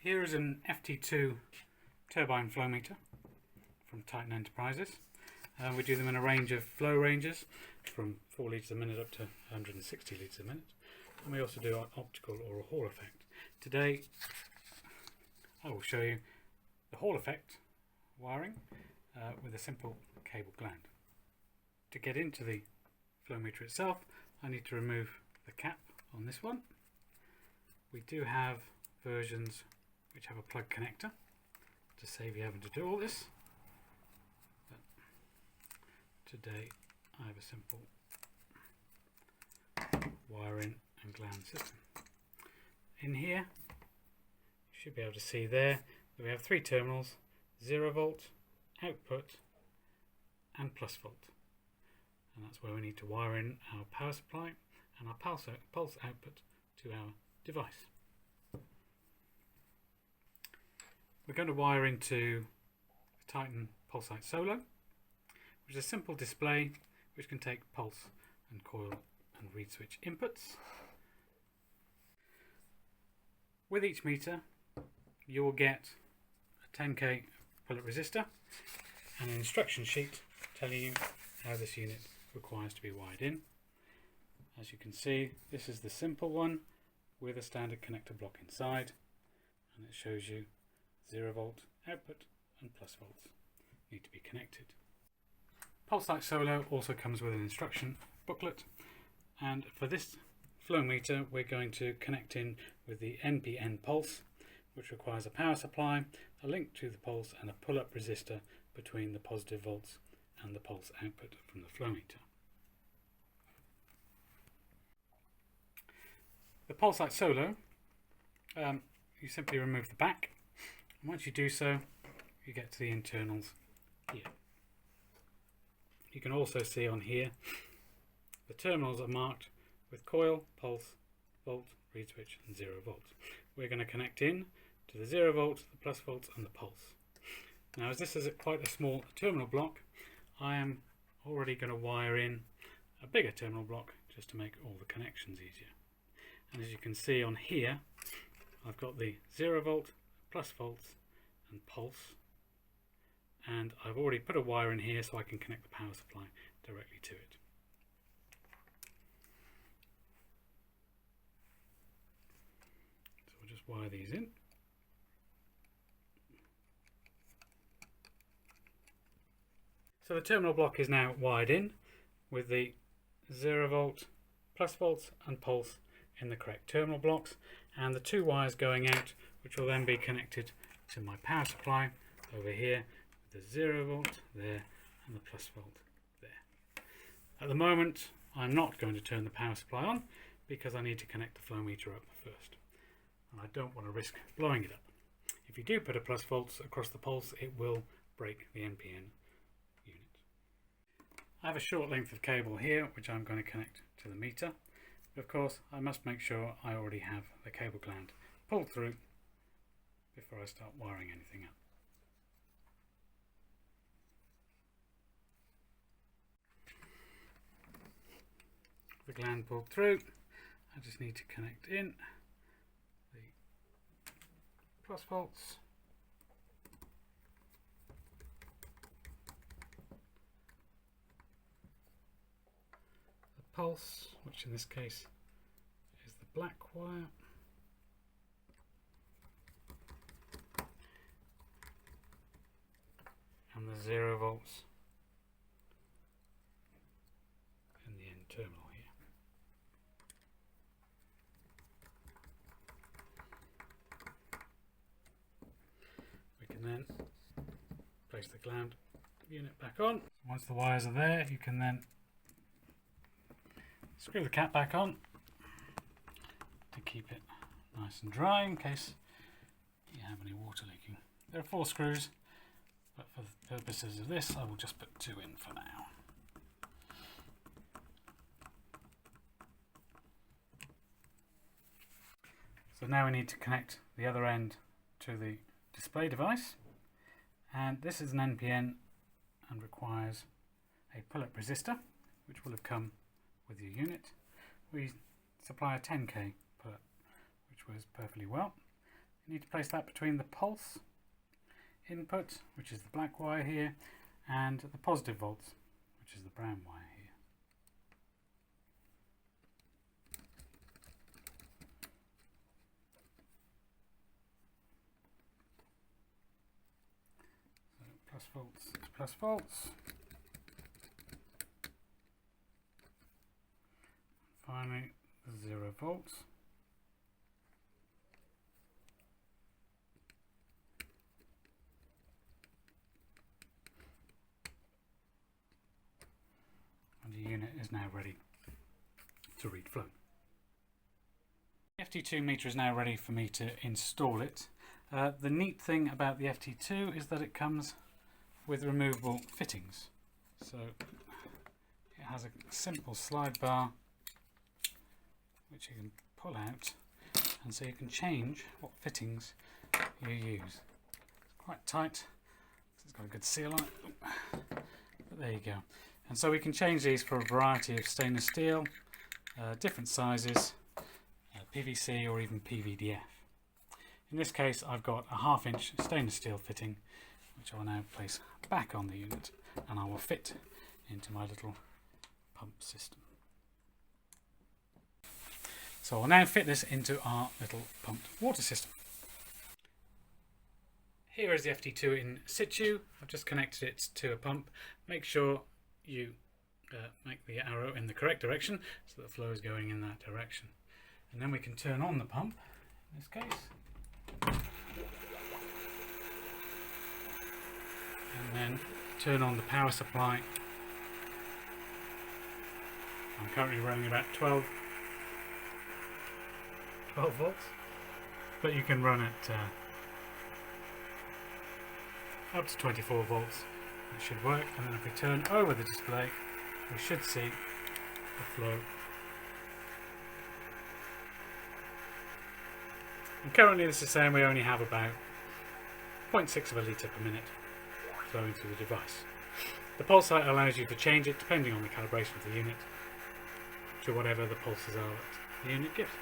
Here is an FT2 turbine flow meter from Titan Enterprises. We do them in a range of flow ranges from 4 litres a minute up to 160 litres a minute. And we also do an optical or a Hall effect. Today I will show you the Hall effect wiring with a simple cable gland. To get into the flow meter itself, I need to remove the cap on this one. We do have versions which have a plug connector to save you having to do all this. But today I have a simple wiring and gland system. In here you should be able to see there that we have 3 terminals: 0 volt, output and plus volt. And that's where we need to wire in our power supply and our pulse output to our device. We're going to wire into the Titan Pulsite Solo, which is a simple display which can take pulse and coil and reed switch inputs. With each meter you will get a 10k pullet resistor and an instruction sheet telling you how this unit requires to be wired in. As you can see, this is the simple one with a standard connector block inside, and it shows you 0 volt output and plus volts need to be connected. Pulsite Solo also comes with an instruction booklet, and for this flow meter we're going to connect in with the NPN pulse, which requires a power supply, a link to the pulse and a pull-up resistor between the positive volts and the pulse output from the flow meter. The Pulsite Solo, you simply remove the back, and once you do so you get to the internals here. You can also see on here the terminals are marked with coil, pulse, volt, reed switch and 0 volt. We're going to connect in to the 0 volt, the plus volts and the pulse. Now, as this is quite a small terminal block, I am already going to wire in a bigger terminal block just to make all the connections easier. And as you can see on here, I've got the 0 volt, plus volts and pulse, and I've already put a wire in here so I can connect the power supply directly to it. So we'll just wire these in. So the terminal block is now wired in with the 0 volt, plus volts and pulse in the correct terminal blocks, and the 2 wires going out, which will then be connected to my power supply over here with the 0 volt there and the plus volt there. At the moment I'm not going to turn the power supply on because I need to connect the flow meter up first, and I don't want to risk blowing it up. If you do put a plus volts across the pulse, it will break the NPN unit. I have a short length of cable here which I'm going to connect to the meter, but of course I must make sure I already have the cable gland pulled through before I start wiring anything up. The gland pulled through, I just need to connect in the plus volts, the pulse, which in this case is the black wire, and the 0 volts in the end terminal here. We can then place the gland unit back on. Once the wires are there, you can then screw the cap back on to keep it nice and dry in case you have any water leaking. There are 4 screws, but for the purposes of this I will just put 2 in for now. So now we need to connect the other end to the display device, and this is an NPN and requires a pull-up resistor which will have come with your unit. We supply a 10k pull-up, which works perfectly well. You need to place that between the pulse input, which is the black wire here, and the positive volts, which is the brown wire here. So plus volts is plus volts. Finally, the 0 volts. And the unit is now ready to read flow. The FT2 meter is now ready for me to install it. The neat thing about the FT2 is that it comes with removable fittings. So it has a simple slide bar which you can pull out, and so you can change what fittings you use. It's quite tight, it's got a good seal on it, but there you go. And so we can change these for a variety of stainless steel, different sizes, PVC or even PVDF. In this case I've got a 1/2 inch stainless steel fitting, which I will now place back on the unit, and I will fit into my little pump system. So I'll now fit this into our little pumped water system. Here is the FT2 in situ. I've just connected it to a pump. Make sure you make the arrow in the correct direction so the flow is going in that direction. And then we can turn on the pump, in this case. And then turn on the power supply. I'm currently running about 12 volts, but you can run it up to 24 volts. It should work, and then if we turn over the display we should see the flow. And currently this is saying we only have about 0.6 of a litre per minute flowing through the device. The Pulsite allows you to change it depending on the calibration of the unit to whatever the pulses are that the unit gives.